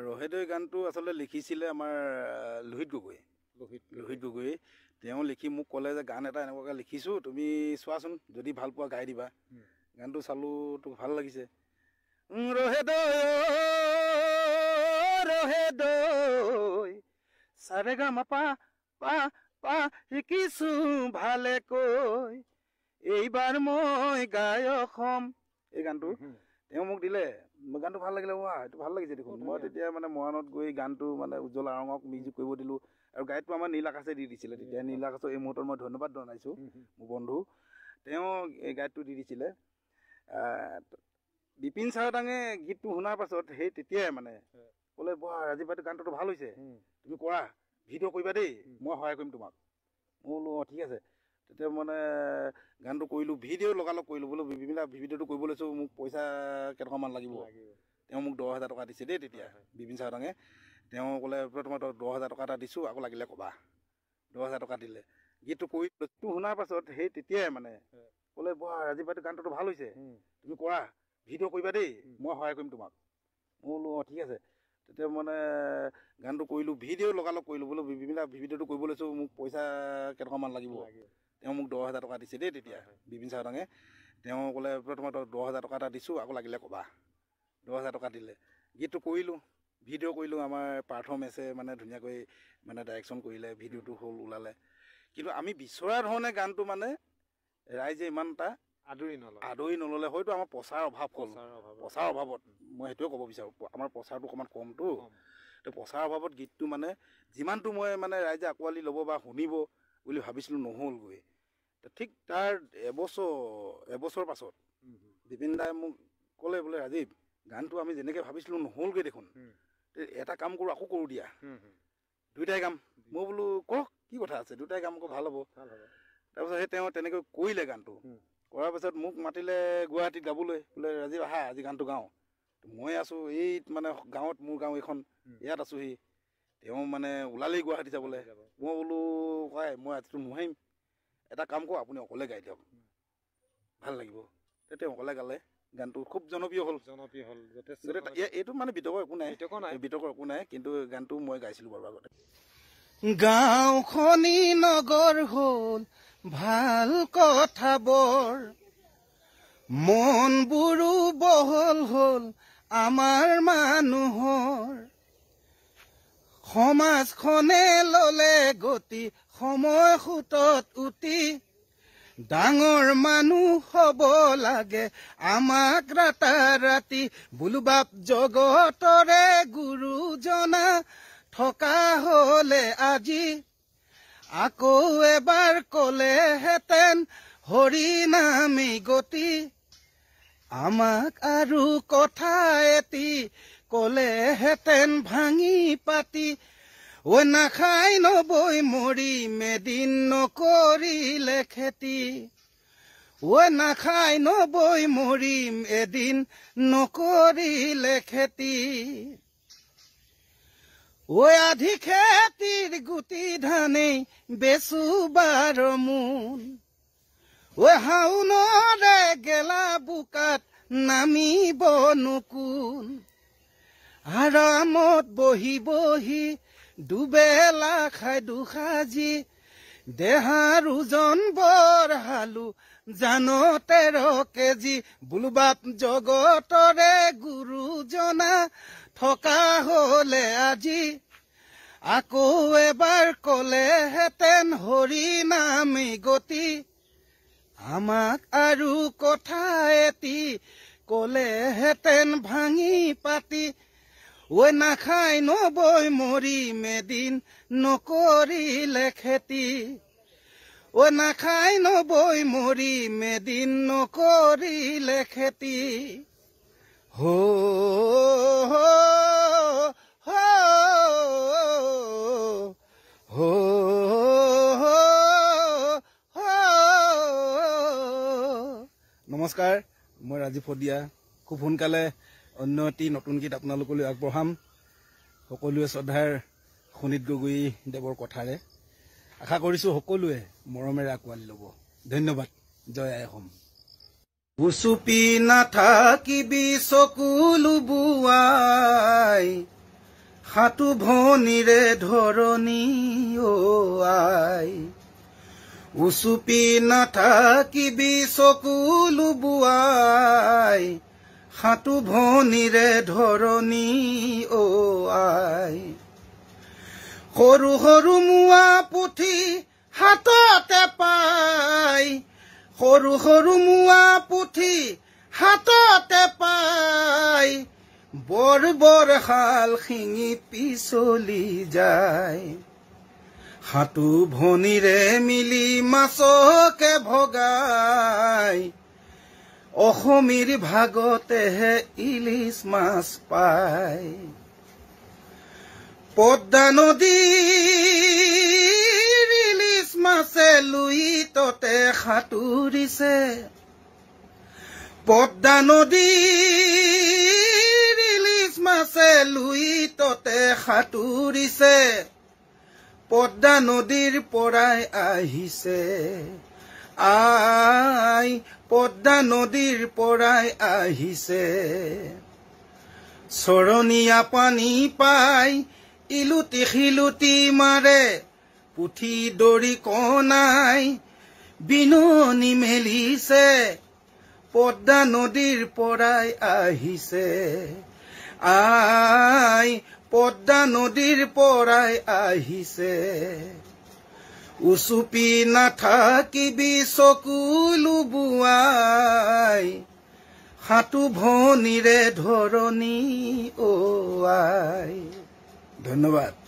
ৰহেদৈ গানটো আচলতে লিখিছিলে আমাৰ লোহিত গগৈ তেওঁ লিখি মোক ক'লে যে গান এটা এনেকুৱাকৈ লিখিছোঁ তুমি চোৱাচোন যদি ভাল পোৱা গাই দিবা গানটো চালোঁ তোক ভাল লাগিছে ৰহেদৈ সাৰেগামা পা পা পা শিকিছোঁ ভালে কৈ এইবাৰ মই গায়ক হ'ম এই গানটো তেওঁ মোক দিলে গানটো ভাল লাগিলে এইটো ভাল লাগিছে দেখোন মই তেতিয়া মানে মৰাণত গৈ গানটো মানে উজ্জ্বল আৰঙক মিউজিক কৰিব দিলোঁ আৰু গায়কটো আমাৰ নীল আকাশে দি দিছিলে তেতিয়া নীল আকাশক এই মুহূৰ্তত মই ধন্যবাদ জনাইছোঁ মোৰ বন্ধু তেওঁ এই গায়কটো দি দিছিলে বিপিন চাৰদাঙে গীতটো শুনাৰ পাছত সেই তেতিয়াই মানে ক'লে ৰাজীৱ ভাইটো গানটো ভাল হৈছে তুমি কৰা ভিডিঅ' কৰিবা দেই মই সহায় কৰিম তোমাক মই বোলো ঠিক আছে তেতিয়া মানে গানটো কৰিলোঁ ভিডিঅ' লগালগ কৰিলোঁ বোলো বিভিন্ন ভিডিঅ'টো কৰিব লৈছোঁ মোক পইচা কেইটকামান লাগিব তেওঁ মোক 10,000 টকা দিছে দেই তেতিয়া বিপিন চাৰদাঙে তেওঁ ক'লে তোমাৰ 10,000 টকা এটা দিছোঁ আকৌ লাগিলে ক'বা 10,000 টকা দিলে গীতটো কৰিলোঁ শুনাৰ পাছত সেই তেতিয়াই মানে ক'লে ৰাজীৱ ভাইটো গানটো ভাল হৈছে তুমি কৰা ভিডিঅ' কৰিবা দেই মই সহায় কৰিম তোমাক মই বোলো ঠিক আছে তেতিয়া মানে গানটো কৰিলোঁ ভিডিঅ' লগালগ কৰিলোঁ বোলো বিভিন্ন ভিডিঅ'টো কৰিব লৈছোঁ মোক পইচা কেইটকামান লাগিব তেওঁ মোক 10,000 টকা দিছে দেই তেতিয়া বিপিন চাৰদাঙে তেওঁ ক'লে তোমাৰ 10,000 টকা এটা দিছোঁ আকৌ লাগিলে ক'বা 10,000 টকা দিলে গীতটো কৰিলোঁ ভিডিঅ' কৰিলোঁ আমাৰ পাৰফৰ্মেঞ্চে মানে ধুনীয়াকৈ মানে ডাইৰেকশ্যন কৰিলে ভিডিঅ'টো হ'ল ওলালে কিন্তু আমি বিচৰা ধৰণে গানটো মানে ৰাইজে ইমান এটা আদৰি নল'লে হয়তো আমাৰ প্ৰচাৰ অভাৱ হ'ল প্ৰচাৰ অভাৱত মই সেইটোৱে ক'ব বিচাৰোঁ আমাৰ প্ৰচাৰটো অকণমান কমটো তো প্ৰচাৰ অভাৱত গীতটো মানে যিমানটো মই মানে ৰাইজে আঁকোৱালি ল'ব বা শুনিব বুলি ভাবিছিলোঁ নহ'লগৈ ঠিক তাৰ এবছৰ পাছত বিপিন দাই মোক ক'লে বোলে ৰাজীৱ গানটো আমি যেনেকৈ ভাবিছিলোঁ নহ'লগৈ দেখোন এটা কাম কৰোঁ আকৌ কৰোঁ দিয়া দুইটাই গাম মই বোলো কওক কি কথা আছে দুটাই গাম আকৌ ভাল হ'ব তাৰপিছত সেই তেওঁ তেনেকৈ কৰিলে গানটো কৰাৰ পাছত মোক মাতিলে গুৱাহাটীত গাবলৈ বোলে ৰাজীৱ আহা আজি গানটো গাওঁ মই আছোঁ এই মানে গাঁৱত মোৰ গাঁও এইখন ইয়াত আছোঁহি তেওঁ মানে ওলালেই গুৱাহাটী যাবলৈ মই বোলো কয় মই আজিতো নোৱাৰিম এটা কাম কৰোঁ আপুনি অকলে গাই দিয়ক ভাল লাগিব তেওঁ অকলে গালে গানটো খুব জনপ্ৰিয় হ'ল এইটো মানে বিতৰ্কৰ একো নাই কিন্তু গানটো মই গাইছিলোঁ বাৰু আগতে গাঁওখনি নগৰ হ'ল ভাল কথা বৰ মনবোৰো বহল হ'ল আমাৰ মানুহৰ সমাজখনে ল'লে গতি সময় সোঁতত উটি ডাঙৰ মানুহ হ'ব লাগে আমাক ৰাতাৰাতি বোলো বাপ জগতৰে গুৰুজনা থকা হ'লে আজি আকৌ এবাৰ ক'লেহেঁতেন হৰি নামে গতি আমাক আৰু কথা এটি ক'লেহেঁতেন ভাঙি পাতি নাখাই নবৈ মৰিম এদিন নকৰিলে খেতি নাখাই নবৈ মৰিম এদিন নকৰিলে খেতি আধি খেতিৰ গুটি ধানেই বেচু 12 মোন হাউনৰে গেলা বোকাত নামিব নোকোন আৰামত বহি বহি দুবেলা খাই দুসাজি দেহাৰ ওজন বঢ়ালো জানো 13 কেজি বোলো বাপ জগতৰে গুৰুজনা থকা হ'লে আজি আকৌ এবাৰ ক'লেহেঁতেন হৰি নামে গতি আমাক আৰু কথা এটি ক'লেহেঁতেন ভাঙি পাতি নাখাই নবৈ মৰিম এদিন নকৰিলে খেতি নাখাই নবৈ মৰিম এদিন নকৰিলে খেতি হো নমস্কাৰ মই ৰাজীৱ ফদিয়া খুব সোনকালে অন্য এটি নতুন গীত আপোনালোকলৈ আগবঢ়াম সকলোৱে শ্ৰদ্ধাৰ সুনীত গগৈ দেৱৰ কথাৰে আশা কৰিছোঁ সকলোৱে মৰমেৰে আঁকোৱালি ল'ব ধন্যবাদ জয় আই অসম উচুপি নাথাকিবি চকু লুবুৱাই হাতু ভনিৰে ধৰণী অ আই উচুপি নাথাকিবি চকু লুবুৱাই হাতু ভনিৰে ধৰণী অ আই সৰু সৰু মোৱা পুথি হাততে পাই সৰু সৰু মোৱা পুথি হাততে পাই বৰ বৰ শাল শিঙি পিছলি যায় হাতু ভনিৰে মিলি মাছকে ভগাই অসমীৰ ভাগতেহে ইলিচ মাছ পায় পদ্মা নদীৰ ইলিচ মাছে লুইততে সাঁতুৰিছে পদ্মা নদীৰ ইলিচ মাছে লুইততে সাঁতুৰিছে পদ্মা নদীৰ পৰাই আহিছে আই পদ্মা নদীৰ পৰাই আহিছে চৰণীয়া পানী পাই ইলুটি খিলুটি মাৰে পুথি দৰি কণাই বিননি মেলিছে পদ্মা নদীৰ পৰাই আহিছে আই পদ্মা নদীৰ পৰাই আহিছে উচুপি নাথাকিবি চকু লুবুৱাই হাতু ভনিৰে ধৰণী অ আই ধন্যবাদ।